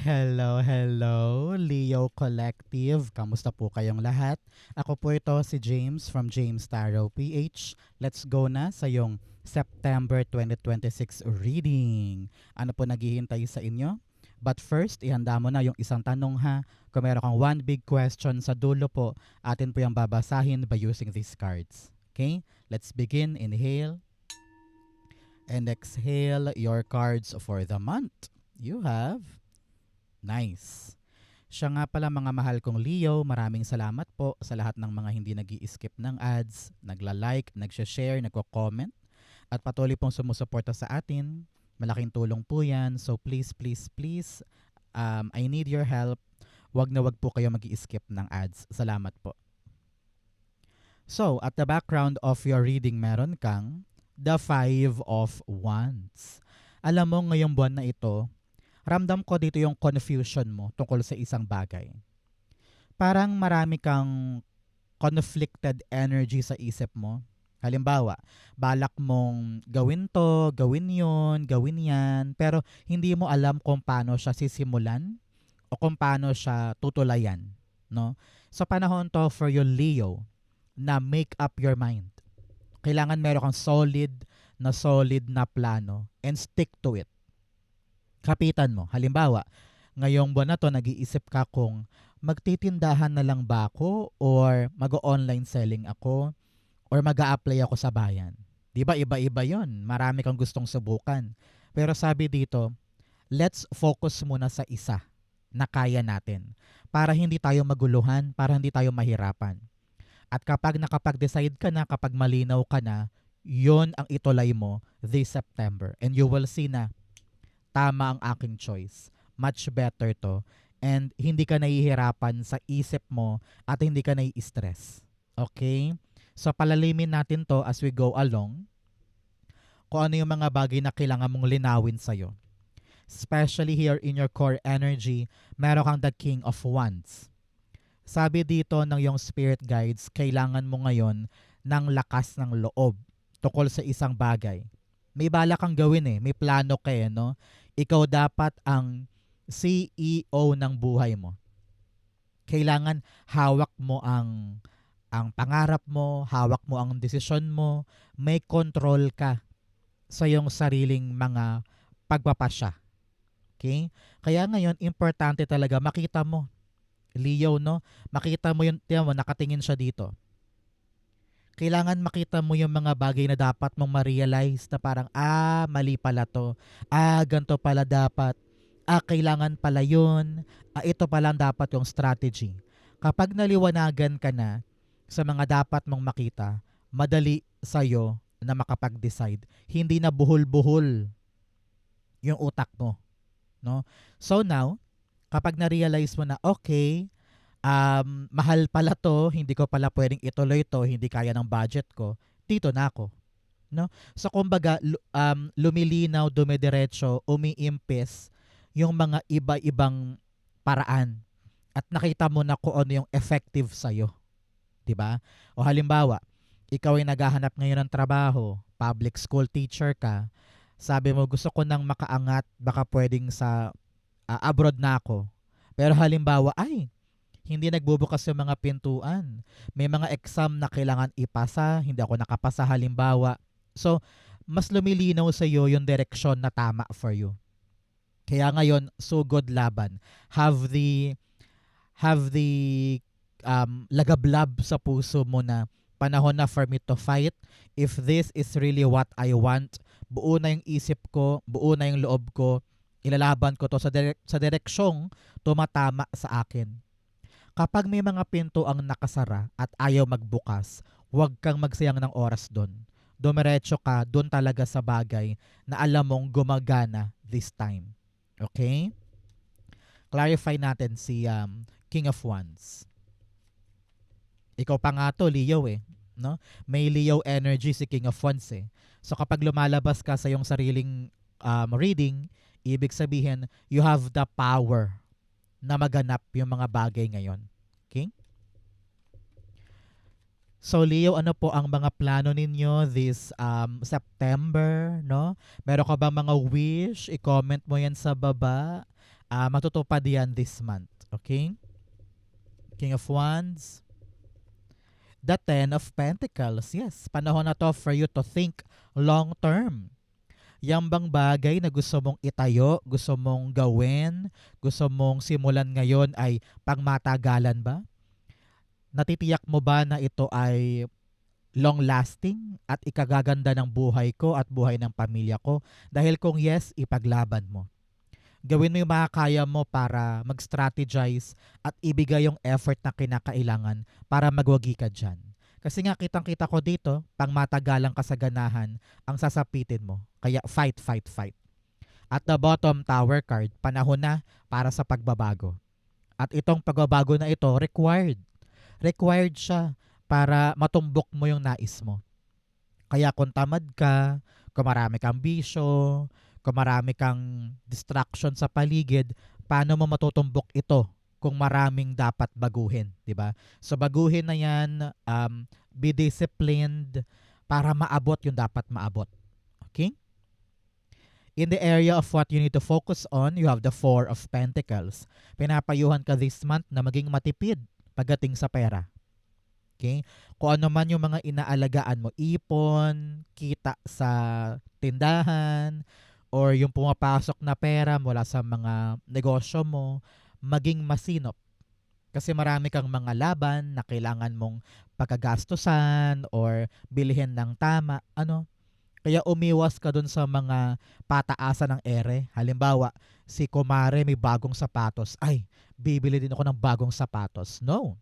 Hello, hello, Leo Collective. Kamusta po kayong lahat? Ako po ito si James from James Tarot PH. Let's go na sa yung September 2026 reading. Ano po naghihintay sa inyo? But first, ihanda mo na yung isang tanong ha. Kung meron kang one big question sa dulo po, atin po yung babasahin by using these cards. Okay? Let's begin. Inhale and exhale your cards for the month. You have nice. Siya nga pala mga mahal kong Leo, maraming salamat po sa lahat ng mga hindi nag-i-skip ng ads, nagla-like, nag-share, nagko-comment, at patuloy pong sumusuporta sa atin. Malaking tulong po yan. So please, please, please, I need your help. Wag na wag po kayo mag-i-skip ng ads. Salamat po. So, at the background of your reading, meron kang the Five of Wands. Alam mo, ngayong buwan na ito, ramdam ko dito yung confusion mo tungkol sa isang bagay. Parang marami kang conflicted energy sa isip mo. Halimbawa, balak mong gawin to, gawin yon, gawin yan, pero hindi mo alam kung paano siya sisimulan o kung paano siya tutulayan. No? Sa panahon to for you, Leo, na make up your mind. Kailangan meron kang solid na plano and stick to it. Kapitan mo. Halimbawa, ngayong buwan na to, nag-iisip ka kung magtitindahan na lang ba ako or mag-online selling ako or mag-a-apply ako sa bayan. Di ba iba-iba yon? Marami kang gustong subukan. Pero sabi dito, let's focus muna sa isa na kaya natin para hindi tayo maguluhan, para hindi tayo mahirapan. At kapag nakapag-decide ka na, kapag malinaw ka na, yon ang itulay mo this September. And you will see na tama ang aking choice. Much better to. And hindi ka nahihirapan sa isip mo at hindi ka nai-stress. Okay? So palalimin natin to as we go along. Kung ano yung mga bagay na kailangan mong linawin sa'yo. Especially here in your core energy, meron kang the King of Wands. Sabi dito ng yung spirit guides, kailangan mo ngayon ng lakas ng loob tungkol sa isang bagay. May bala kang gawin may plano ka no? Ikaw dapat ang CEO ng buhay mo. Kailangan hawak mo ang pangarap mo, hawak mo ang desisyon mo, may control ka sa iyong sariling mga pagpapasya. Okay? Kaya ngayon, importante talaga makita mo, Leo, no? Makita mo yun, nakatingin siya dito. Kailangan makita mo yung mga bagay na dapat mong ma-realize na parang, mali pala to. Ganito pala dapat. Kailangan pala yun. Ito pala dapat yung strategy. Kapag naliwanagan ka na sa mga dapat mong makita, madali sa'yo na makapag-decide. Hindi na buhol-buhol yung utak mo. No? So now, kapag na-realize mo na, okay, mahal pala to, hindi ko pala pwedeng ituloy to, hindi kaya ng budget ko, dito na ako. No? So kumbaga, lumilinaw, dumidiretso, umiimpis yung mga iba-ibang paraan. At nakita mo na kung ano yung effective sa'yo. Diba? O halimbawa, ikaw ay naghahanap ngayon ng trabaho, public school teacher ka, sabi mo gusto ko nang makaangat, baka pwedeng sa abroad na ako. Pero halimbawa, hindi nagbubukas yung mga pintuan. May mga exam na kailangan ipasa, hindi ako nakapasa halimbawa. So, mas lumilinaw sa iyo yung direksyon na tama for you. Kaya ngayon, sugod laban. Have the lagablab sa puso mo na panahon na for me to fight. If this is really what I want, buo na yung isip ko, buo na yung loob ko, ilalaban ko to sa direksyong tumatama sa akin. Kapag may mga pinto ang nakasara at ayaw magbukas, huwag kang magsayang ng oras doon. Dumiretso ka doon talaga sa bagay na alam mong gumagana this time. Okay? Clarify natin si King of Wands. Ikaw pa nga to, Leo no? May Leo energy si King of Wands So kapag lumalabas ka sa iyong sariling reading, ibig sabihin, you have the power na maganap yung mga bagay ngayon. Okay? So Leo, ano po ang mga plano ninyo this September, no? Meron ka ba mga wish? I-comment mo yan sa baba. Matutupad yan this month. Okay? King of Wands. The Ten of Pentacles. Yes, panahon na to for you to think long term. Yang bang bagay na gusto mong itayo, gusto mong gawin, gusto mong simulan ngayon ay pangmatagalan ba? Natitiyak mo ba na ito ay long-lasting at ikagaganda ng buhay ko at buhay ng pamilya ko? Dahil kung yes, ipaglaban mo. Gawin mo yung makakaya mo para mag-strategize at ibigay yung effort na kinakailangan para magwagi ka dyan. Kasi nga kitang-kita ko dito, pang matagalang kasaganahan ang sasapitin mo. Kaya fight, fight, fight. At the bottom tower card, panahon na para sa pagbabago. At itong pagbabago na ito, required. Required siya para matumbok mo yung nais mo. Kaya kung tamad ka, kung marami kang bisyo, kung marami kang distraction sa paligid, paano mo matutumbok ito kung maraming dapat baguhin, di ba? So baguhin na yan, be disciplined para maabot yung dapat maabot. Okay? In the area of what you need to focus on, you have the Four of Pentacles. Pinapayuhan ka this month na maging matipid pagdating sa pera. Okay? Kung ano man yung mga inaalagaan mo, ipon, kita sa tindahan, or yung pumapasok na pera mula sa mga negosyo mo, maging masinop. Kasi marami kang mga laban na kailangan mong pagkagastusan or bilhin ng tama. Kaya umiwas ka dun sa mga pataasan ng ere. Halimbawa, si Kumare may bagong sapatos. Ay, bibili din ako ng bagong sapatos. No.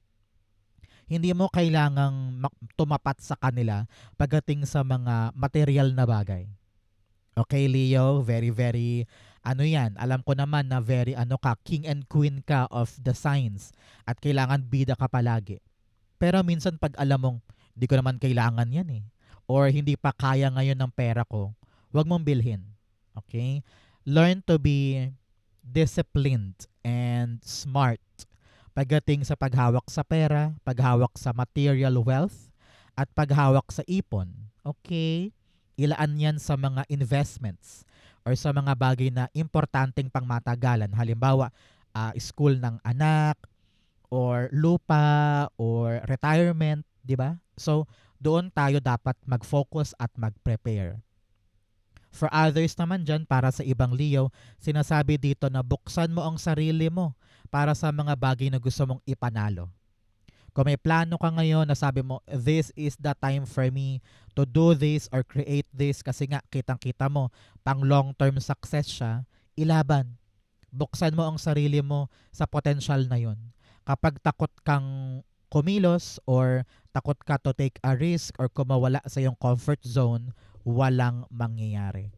Hindi mo kailangang tumapat sa kanila pagdating sa mga material na bagay. Okay, Leo, very, very, yan, alam ko naman na very, king and queen ka of the signs at kailangan bida ka palagi. Pero minsan pag alam mong, di ko naman kailangan yan eh, or hindi pa kaya ngayon ng pera ko, wag mong bilhin. Okay? Learn to be disciplined and smart pagdating sa paghawak sa pera, paghawak sa material wealth, at paghawak sa ipon. Okay? Ilaan yan sa mga investments or sa mga bagay na importanteng pangmatagalan. Halimbawa, school ng anak or lupa or retirement, di ba? So, doon tayo dapat mag-focus at mag-prepare. For others naman dyan, para sa ibang Leo, sinasabi dito na buksan mo ang sarili mo para sa mga bagay na gusto mong ipanalo. Kung may plano ka ngayon na sabi mo, this is the time for me to do this or create this kasi nga kitang-kita mo, pang long-term success siya, ilaban. Buksan mo ang sarili mo sa potential na yon. Kapag takot kang kumilos or takot ka to take a risk or kumawala sa iyong comfort zone, walang mangyayari.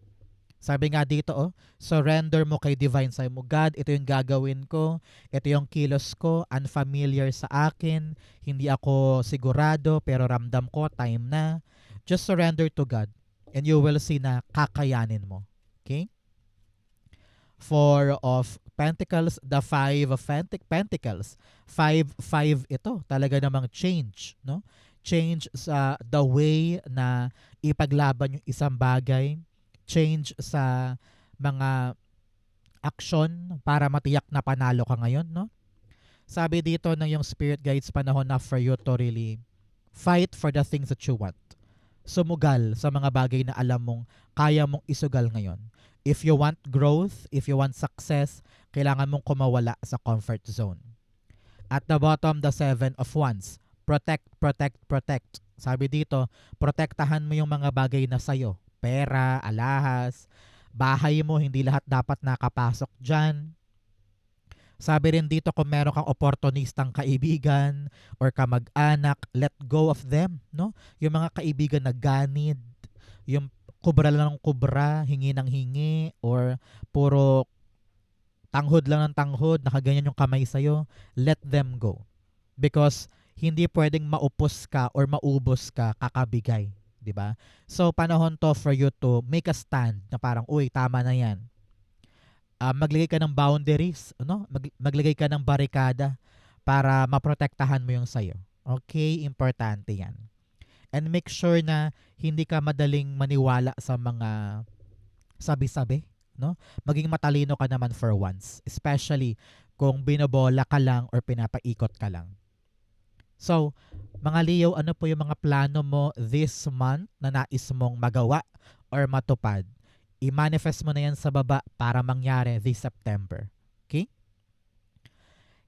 Sabi nga dito, surrender mo kay divine. Sabi mo, God, ito yung gagawin ko. Ito yung kilos ko. Unfamiliar sa akin. Hindi ako sigurado, pero ramdam ko, time na. Just surrender to God. And you will see na kakayanin mo. Okay? Four of Pentacles, the Five of Pentacles. 5 ito. Talaga namang change. No? Change sa the way na ipaglaban yung isang bagay. Change sa mga action para matiyak na panalo ka ngayon, no? Sabi dito ng yung spirit guides, panahon na for you to really fight for the things that you want. Sumugal sa mga bagay na alam mong kaya mong isugal ngayon. If you want growth, if you want success, kailangan mong kumawala sa comfort zone. At the bottom, the Seven of Wands. Protect, protect, protect. Sabi dito, protektahan mo yung mga bagay na sa'yo. Pera, alahas, bahay mo, hindi lahat dapat nakapasok dyan. Sabi rin dito kung meron kang opportunistang kaibigan or kamag-anak, let go of them. No? Yung mga kaibigan na ganid, yung kubra lang ng kubra, hingi ng hingi, or puro tanghod lang ng tanghod, nakaganyan yung kamay sa'yo, let them go. Because hindi pwedeng maupos ka or maubos ka kakabigay. Diba? So, panahon to for you to make a stand na parang, uy, tama na yan. Maglagay ka ng boundaries, no? Maglagay ka ng barikada para maprotektahan mo yung sayo. Okay? Importante yan. And make sure na hindi ka madaling maniwala sa mga sabi-sabi, no? Maging matalino ka naman for once, especially kung binobola ka lang or pinapaikot ka lang. So, mga Leo, ano po yung mga plano mo this month na nais mong magawa or matupad? I-manifest mo na yan sa baba para mangyari this September. Okay?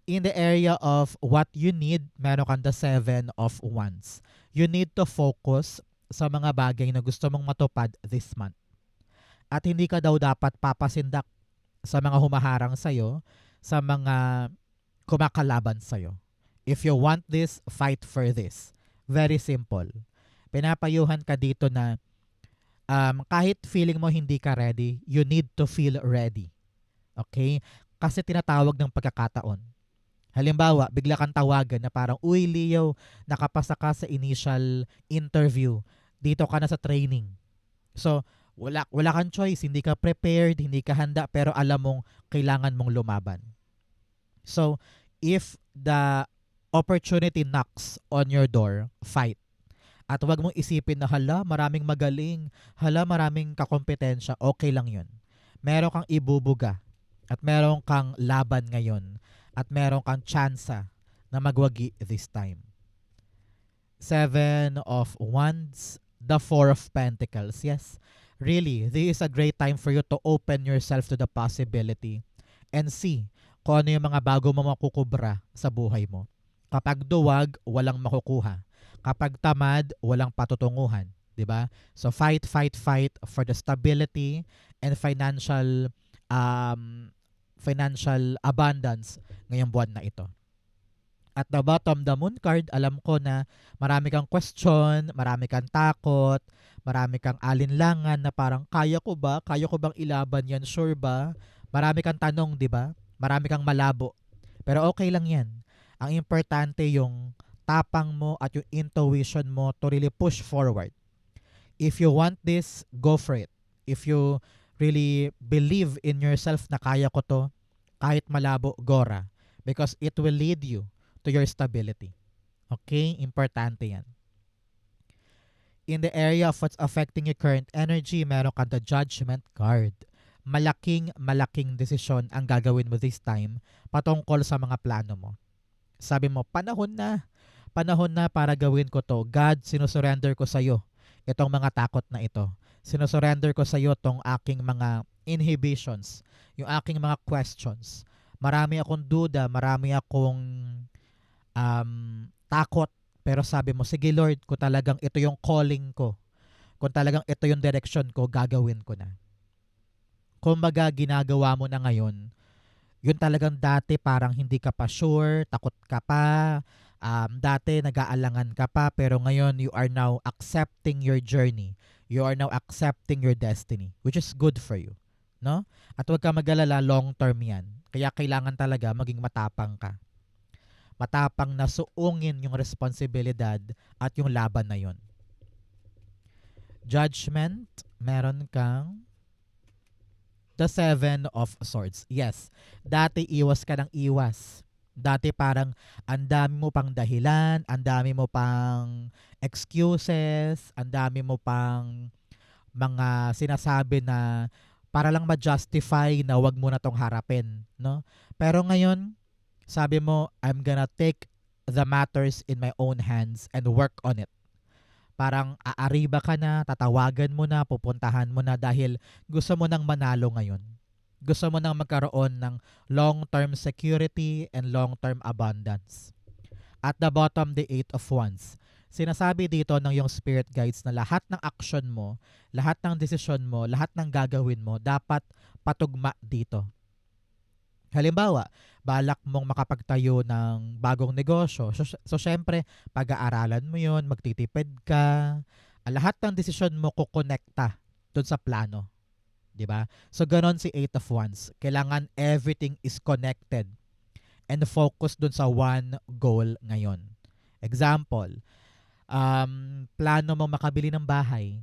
In the area of what you need, meron kang the 7 of Wands. You need to focus sa mga bagay na gusto mong matupad this month. At hindi ka daw dapat papasindak sa mga humaharang sa'yo, sa mga kumakalaban sa'yo. If you want this, fight for this. Very simple. Pinapayuhan ka dito na kahit feeling mo hindi ka ready, you need to feel ready. Okay? Kasi tinatawag ng pagkakataon. Halimbawa, bigla kang tawagan na parang, uy Leo, nakapasa ka sa initial interview. Dito ka na sa training. So, wala kang choice. Hindi ka prepared, hindi ka handa, pero alam mong kailangan mong lumaban. So, if the opportunity knocks on your door, fight. At huwag mong isipin na hala, maraming magaling, hala, maraming kakompetensya, okay lang yun. Meron kang ibubuga at meron kang laban ngayon at meron kang tsansa na magwagi this time. 7 of Wands, the 4 of Pentacles. Yes, really, this is a great time for you to open yourself to the possibility and see kung ano yung mga bago mo makukubra sa buhay mo. Kapag duwag, walang makukuha. Kapag tamad, walang patutunguhan. Diba? So fight for the stability and financial abundance ngayong buwan na ito. At the bottom, the Moon card, alam ko na marami kang question, marami kang takot, marami kang alinlangan na parang kaya ko ba? Kaya ko bang ilaban yan? Sure ba? Marami kang tanong, di ba? Marami kang malabo. Pero okay lang yan. Ang importante yung tapang mo at yung intuition mo to really push forward. If you want this, go for it. If you really believe in yourself na kaya ko to, kahit malabo, gora. Because it will lead you to your stability. Okay? Importante yan. In the area of what's affecting your current energy, meron kang the Judgment card. Malaking desisyon ang gagawin mo this time patungkol sa mga plano mo. Sabi mo, panahon na para gawin ko to. God, sinusurrender ko sa iyo itong mga takot na ito. Sinusurrender ko sa iyo itong aking mga inhibitions, yung aking mga questions. Marami akong duda, marami akong takot. Pero sabi mo, sige Lord, kung talagang ito yung calling ko, kung talagang ito yung direction ko, gagawin ko na. Kumbaga, ginagawa mo na ngayon, yun talagang dati parang hindi ka pa sure, takot ka pa, dati nag-aalangan ka pa, pero ngayon you are now accepting your journey. You are now accepting your destiny, which is good for you. No? At huwag ka mag-alala, long term yan. Kaya kailangan talaga maging matapang ka. Matapang na suungin yung responsibilidad at yung laban na yun. Judgment, meron kang the 7 of Swords. Yes, dati iwas ka ng iwas. Dati parang ang dami mo pang dahilan, ang dami mo pang excuses, ang dami mo pang mga sinasabi na para lang ma-justify na wag mo na tong harapin, no? Pero ngayon, sabi mo, I'm gonna take the matters in my own hands and work on it. Parang aariba ka na, tatawagan mo na, pupuntahan mo na dahil gusto mo nang manalo ngayon. Gusto mo nang magkaroon ng long-term security and long-term abundance. At the bottom, the 8 of Wands. Sinasabi dito ng yung spirit guides na lahat ng action mo, lahat ng desisyon mo, lahat ng gagawin mo, dapat patugma dito. Halimbawa, balak mong makapagtayo ng bagong negosyo. So syempre, pag-aaralan mo yun, magtitipid ka. Lahat ng desisyon mo kukonekta dun sa plano. Diba? So ganon si 8 of Wands. Kailangan everything is connected and focus dun sa one goal ngayon. Example, plano mong makabili ng bahay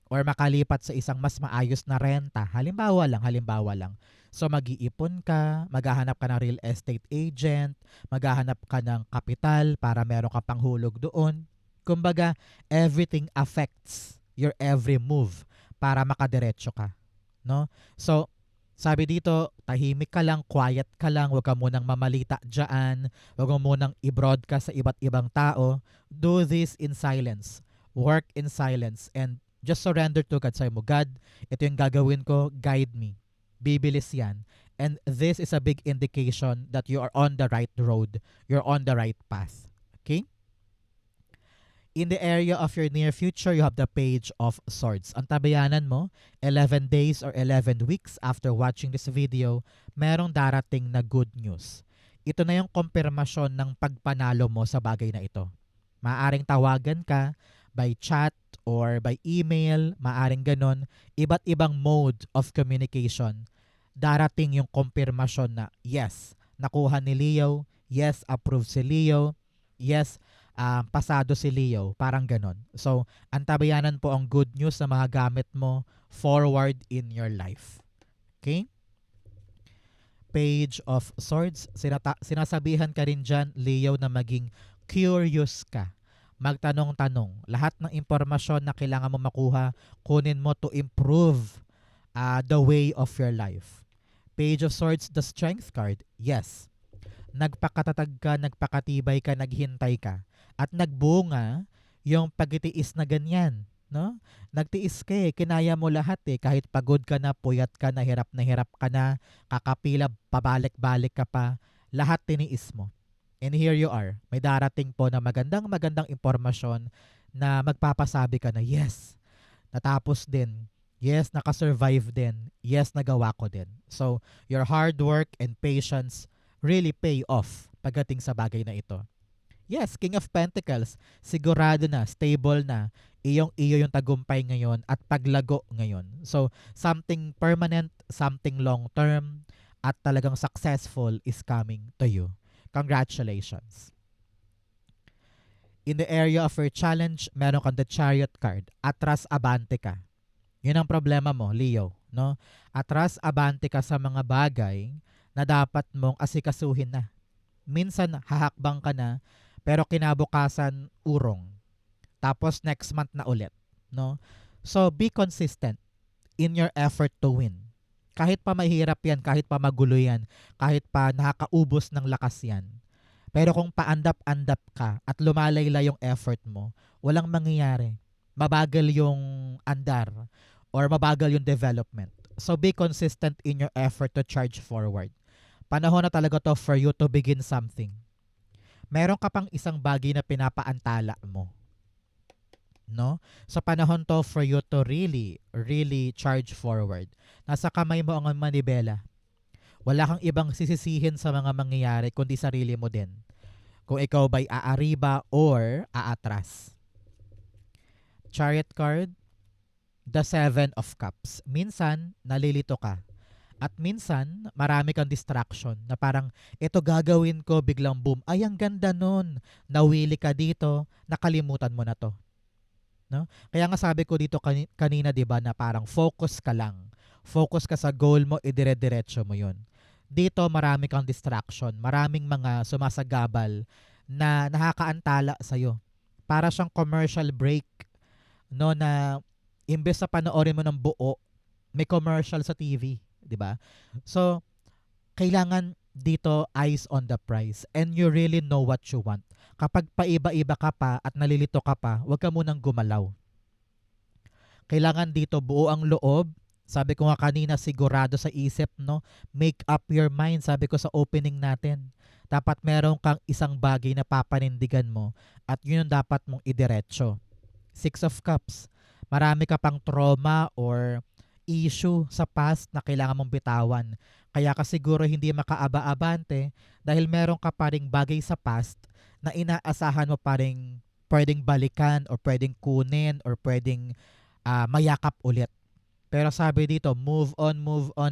or makalipat sa isang mas maayos na renta. Halimbawa lang. So mag-iipon ka, maghahanap ka ng real estate agent, maghahanap ka ng kapital para meron ka pang hulog doon. Kumbaga, everything affects your every move para makadiretso ka, no? So, Sabi dito, tahimik ka lang, quiet ka lang, huwag ka munang mamalita dyan, huwag mo munang i-broadcast sa iba't ibang tao. Do this in silence. Work in silence and just surrender to God. Sabi mo, God, ito yung gagawin ko, guide me. Bibilis yan. And this is a big indication that you are on the right road. You're on the right path. Okay? In the area of your near future, you have the Page of Swords. Ang tabayanan mo, 11 days or 11 weeks after watching this video, merong darating na good news. Ito na yung kumpirmasyon ng pagpanalo mo sa bagay na ito. Maaring tawagan ka by chat or by email, maaring ganon, iba't ibang mode of communication. Darating yung kumpirmasyon na yes, nakuha ni Leo, yes, approve si Leo, yes, pasado si Leo, parang ganon. So, antabayanan po ang good news na magagamit mo forward in your life. Okay? Page of Swords, sinasabihan ka rin dyan, Leo, na maging curious ka. Magtanong-tanong. Lahat ng impormasyon na kailangan mo makuha, kunin mo to improve the way of your life. Page of Swords, the Strength card. Yes. Nagpakatatag ka, nagpakatibay ka, naghintay ka. At nagbunga yung pagtitiis na ganyan. No? Nagtiis ka kinaya mo lahat kahit pagod ka na, puyat ka na hirap ka na, kakapila, pabalik-balik ka pa, lahat tiniis mo. And here you are, may darating po na magandang impormasyon na magpapasabi ka na yes, natapos din, yes, nakasurvive din, yes, nagawa ko din. So, your hard work and patience really pay off pagdating sa bagay na ito. Yes, King of Pentacles, sigurado na, stable na, iyo yung tagumpay ngayon at paglago ngayon. So, something permanent, something long-term, at talagang successful is coming to you. Congratulations. In the area of your challenge, meron kang the Chariot card. Atras abante ka. Yun ang problema mo, Leo. No? Atras abante ka sa mga bagay na dapat mong asikasuhin na. Minsan, hahakbang ka na, pero kinabukasan, urong. Tapos, next month na ulit. No? So, be consistent in your effort to win. Kahit pa mahirap yan, kahit pa magulo yan, kahit pa nakakaubos ng lakas yan. Pero kung paandap-andap ka at lumalayla yung effort mo, walang mangyayari. Mabagal yung andar or mabagal yung development. So be consistent in your effort to charge forward. Panahon na talaga to for you to begin something. Meron ka pang isang bagay na pinapaantala mo. No? Sa panahon to for you to really charge forward. Nasa kamay mo ang manibela. Wala kang ibang sisisihin sa mga mangyayari kundi sarili mo din. Kung ikaw ba'y aariba or aatras. Chariot card, the Seven of Cups. Minsan, nalilito ka. At minsan, marami kang distraction na parang, ito gagawin ko, biglang boom. Ay, ang ganda nun. Nawili ka dito, nakalimutan mo na to. No? Kaya nga sabi ko dito kanina, 'di ba, na parang focus ka lang. Focus ka sa goal mo, idire-diretso mo 'yon. Dito marami kang distraction, maraming mga sumasagabal na nakakaantala sa iyo. Para siyang commercial break, no, na imbes sa panoorin mo ng buo, may commercial sa TV, 'di ba? So, kailangan dito eyes on the prize and you really know what you want. Kapag paiba-iba ka pa at nalilito ka pa, huwag ka munang gumalaw. Kailangan dito buo ang loob. Sabi ko nga kanina, sigurado sa isip, no? Make up your mind, sabi ko sa opening natin. Dapat meron kang isang bagay na papanindigan mo at yun ang dapat mong idiretso. Six of Cups. Marami ka pang trauma or issue sa past na kailangan mong bitawan. Kaya ka siguro hindi makaaba-abante dahil meron ka pa ring bagay sa past na inaasahan mo pa ring pwedeng balikan or pwedeng kunin or pwedeng mayakap ulit. Pero sabi dito, move on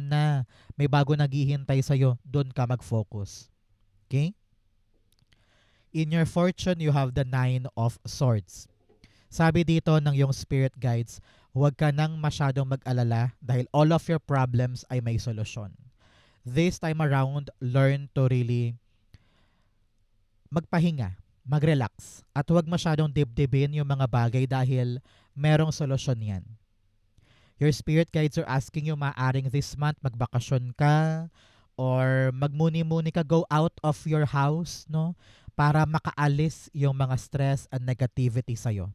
na. May bago naghihintay sa'yo, doon ka mag-focus. Okay? In your fortune, you have the Nine of Swords. Sabi dito ng yung spirit guides, huwag ka nang masyadong mag-alala dahil all of your problems ay may solusyon. This time around, learn to really magpahinga, mag-relax, at huwag masyadong dibdibin yung mga bagay dahil merong solusyon yan. Your spirit guides are asking you, maaring this month magbakasyon ka or magmuni-muni ka, go out of your house, no? Para makaalis yung mga stress and negativity sa'yo.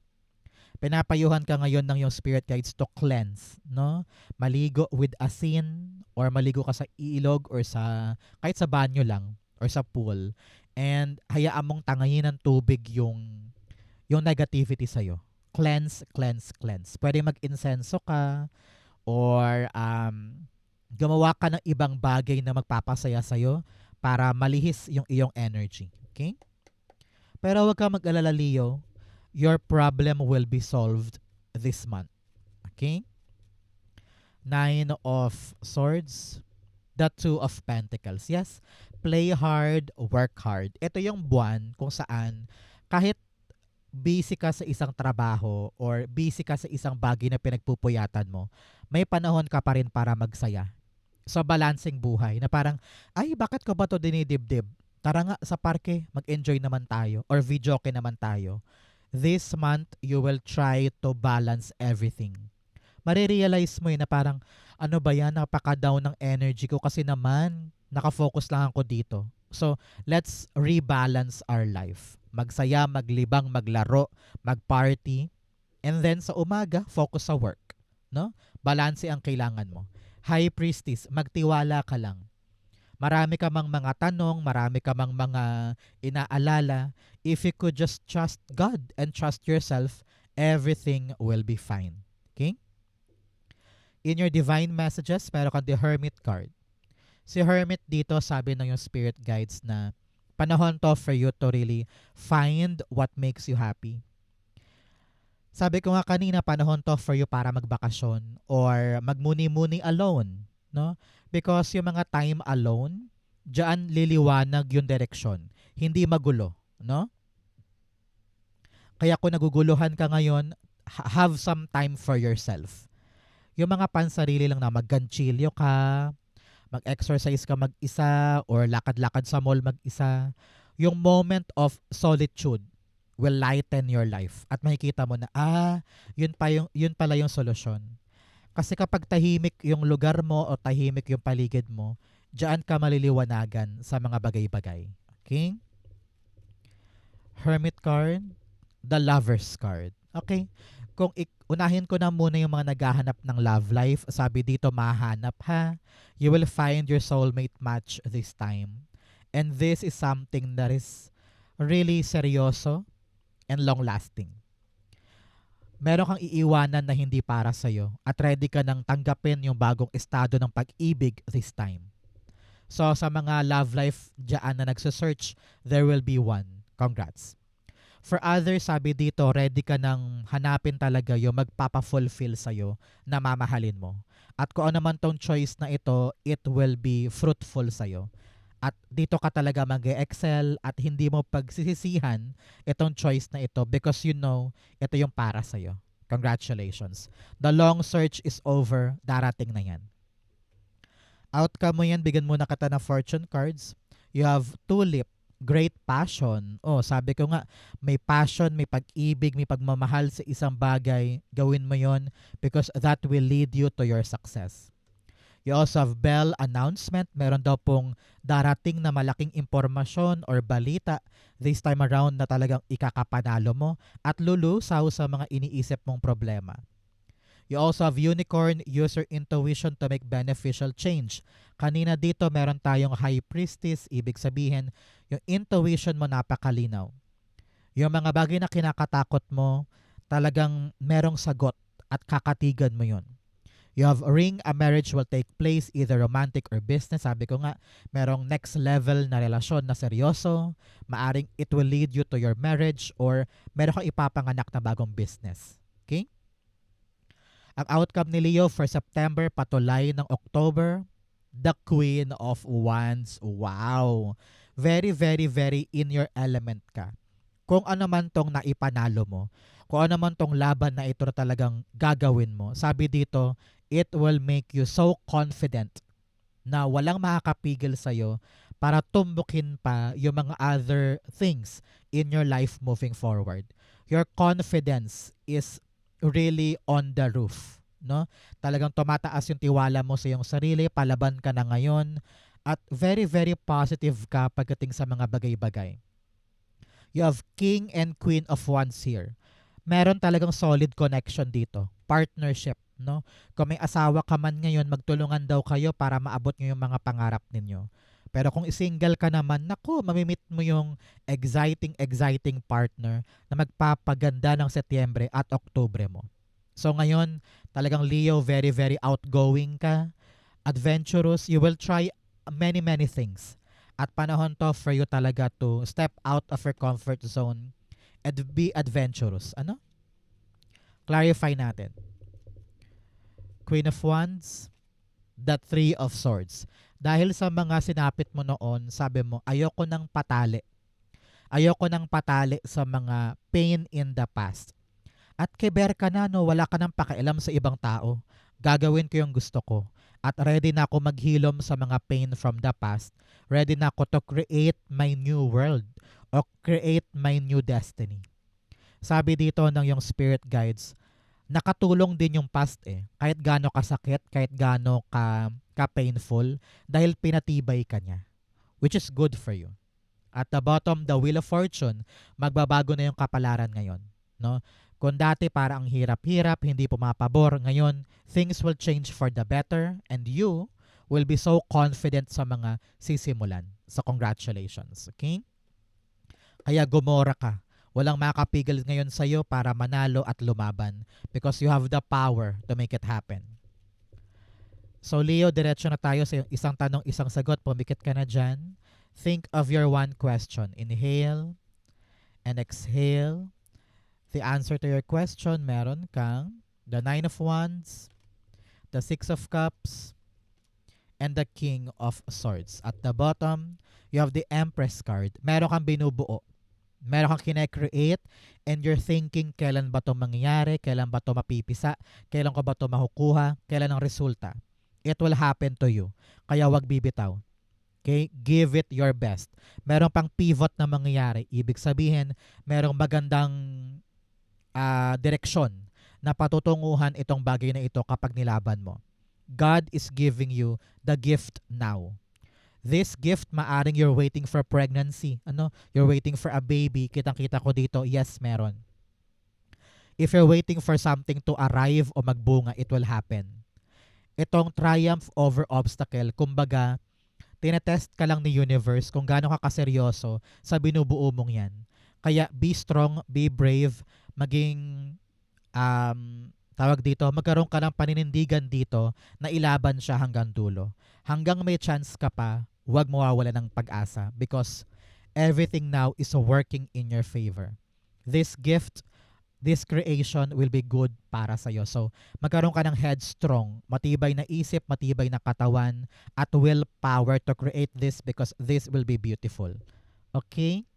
Pinapayuhan ka ngayon ng yung spirit guides to cleanse, no? Maligo with asin or maligo ka sa ilog or sa kahit sa banyo lang or sa pool, and hayaan mong tangayin ng tubig yung negativity sa Cleanse, cleanse, cleanse. Pwede mag-insenso ka or gumawa ka ng ibang bagay na magpapasaya sa'yo para malihis yung iyong energy. Okay? Pero huwag ka mag-alala, Leo. Your problem will be solved this month. Okay? Nine of Swords, the Two of Pentacles. Yes, play hard, work hard. Ito yung buwan kung saan kahit busy ka sa isang trabaho or busy ka sa isang bagay na pinagpupuyatan mo, may panahon ka pa rin para magsaya. So, balancing buhay na parang, ay, bakit ko ba to dinidibdib? Tara nga sa parke, mag-enjoy naman tayo or videoke naman tayo. This month, you will try to balance everything. Marirealize mo yun na parang, ano ba yan, napaka-down ng energy ko kasi naman, nakafocus lang ako dito. So, let's rebalance our life. Magsaya, maglibang, maglaro, magparty, and then sa umaga, focus sa work. No? Balanse ang kailangan mo. High Priestess, magtiwala ka lang. Marami ka mang mga tanong, marami ka mang mga inaalala. If you could just trust God and trust yourself, everything will be fine. Okay? In your divine messages, meron kang the Hermit card. Si Hermit dito, sabi ng yung spirit guides na panahon to for you to really find what makes you happy. Sabi ko nga kanina, panahon to for you para magbakasyon or magmuni-muni alone, no? Because yung mga time alone, diyan liliwanag yung direksyon. Hindi magulo, no? Kaya kung naguguluhan ka ngayon, have some time for yourself. Yung mga pansarili lang na magganchilyo ka, mag-exercise ka mag-isa or lakad-lakad sa mall mag-isa, yung moment of solitude will lighten your life. At makikita mo na, yun pala yung solusyon. Kasi kapag tahimik yung lugar mo o tahimik yung paligid mo, diyan ka maliliwanagan sa mga bagay-bagay. Okay? Hermit card, the Lover's card. Okay? Kung unahin ko na muna yung mga naghahanap ng love life, sabi dito, mahanap ha. You will find your soulmate match this time. And this is something that is really seryoso and long-lasting. Meron kang iiwanan na hindi para sa'yo at ready ka nang tanggapin yung bagong estado ng pag-ibig this time. So sa mga love life dyan na nagsasearch, there will be one. Congrats. For others, sabi dito, ready ka nang hanapin talaga yung magpapa-fulfill sa'yo na mamahalin mo. At kung ano man tong choice na ito, it will be fruitful sa'yo. At dito ka talaga mag-excel at hindi mo pagsisisihan itong choice na ito because you know, ito yung para sa'yo. Congratulations. The long search is over. Darating na yan. Outcome mo yan, bigyan mo na kita ng fortune cards. You have Tulip, great passion. Oh, sabi ko nga, may passion, may pag-ibig, may pagmamahal sa isang bagay. Gawin mo yon because that will lead you to your success. You also have Bell announcement. Meron daw pong darating na malaking impormasyon or balita this time around na talagang ikakapanalo mo at lulusaw sa mga iniisip mong problema. You also have Unicorn, use your intuition to make beneficial change. Kanina dito meron tayong High Priestess, ibig sabihin yung intuition mo napakalinaw. Yung mga bagay na kinakatakot mo, talagang merong sagot at kakatigan mo yun. You have Ring, a marriage will take place, either romantic or business. Sabi ko nga, merong next level na relasyon na seryoso. Maaring it will lead you to your marriage or meron kang ipapanganak na bagong business. Okay? Ang outcome ni Leo for September, patulay ng October, the Queen of Wands. Wow! Very, very, very in your element ka. Kung ano man tong naipanalo mo, kung ano man tong laban na ito talagang gagawin mo, sabi dito, it will make you so confident na walang makakapigil sa'yo para tumbukin pa yung mga other things in your life moving forward. Your confidence is really on the roof. no? Talagang tumataas yung tiwala mo sa iyong sarili, palaban ka na ngayon, at very, very positive ka pagdating sa mga bagay-bagay. You have King and Queen of Wands here. Meron talagang solid connection dito. Partnership, no? Kung may asawa ka man ngayon, magtulungan daw kayo para maabot nyo yung mga pangarap ninyo. Pero kung single ka naman, naku, mamimit mo yung exciting partner na magpapaganda ng Setyembre at Oktubre mo. So ngayon, talagang Leo, very, very outgoing ka, adventurous, you will try many things. At panahon to for you talaga to step out of your comfort zone and be adventurous. Ano? Clarify natin. Queen of Wands, the Three of Swords. Dahil sa mga sinapit mo noon, sabi mo, ayoko ng patali. Ayoko ng patali sa mga pain in the past. At keber ka na, no, wala ka ng pakialam sa ibang tao. Gagawin ko yung gusto ko. At ready na ako maghilom sa mga pain from the past. Ready na ako to create my new world o create my new destiny. Sabi dito ng yung spirit guides, nakatulong din yung past eh. Kahit gaano kasakit, kahit gaano ka painful, dahil pinatibay ka niya. Which is good for you. At the bottom, the Wheel of Fortune, magbabago na yung kapalaran ngayon. No? Kung dati para ang hirap-hirap, hindi pumapabor, ngayon, things will change for the better and you will be so confident sa mga sisimulan. So congratulations, okay? Kaya gumora ka. Walang makapigil ngayon sa'yo para manalo at lumaban because you have the power to make it happen. So Leo, diretso na tayo sa isang tanong, isang sagot. Pumikit ka na dyan. Think of your one question. Inhale and exhale. The answer to your question, meron kang the Nine of Wands, the Six of Cups, and the King of Swords. At the bottom, you have the Empress card. Meron kang binubuo. Meron kang kine-create and you're thinking kailan ba ito mangyayari, kailan ba ito mapipisa, kailan ko ba ito makukuha, kailan ang resulta. It will happen to you. Kaya wag bibitaw. Okay? Give it your best. Meron pang pivot na mangyayari. Ibig sabihin, merong magandang direksyon na patutunguhan itong bagay na ito kapag nilaban mo. God is giving you the gift now. This gift, maaring you're waiting for pregnancy. Ano? You're waiting for a baby. Kitang-kita ko dito, yes, meron. If you're waiting for something to arrive o magbunga, it will happen. Itong triumph over obstacle, kumbaga, tinetest ka lang ni universe kung gaano ka kaseryoso sa binubuo mong yan. Kaya be strong, be brave, maging tawag dito, magkaroon ka ng paninindigan dito na ilaban siya hanggang dulo. Hanggang may chance ka pa, huwag mawawala ng pag-asa because everything now is working in your favor. This gift, this creation will be good para sa'yo. So, magkaroon ka ng headstrong, matibay na isip, matibay na katawan, at willpower to create this because this will be beautiful. Okay?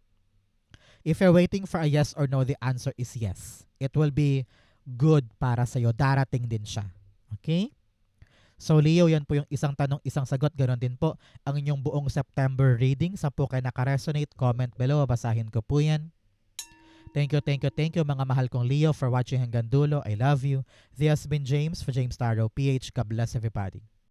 If you're waiting for a yes or no, the answer is yes. It will be good para sa'yo. Darating din siya. Okay? So Leo, yan po yung isang tanong, isang sagot. Ganon din po ang inyong buong September reading. Sa po kayo nakaresonate, comment below. Basahin ko po yan. Thank you mga mahal kong Leo for watching hanggang dulo. I love you. This has been James for James Tarot PH. God bless everybody.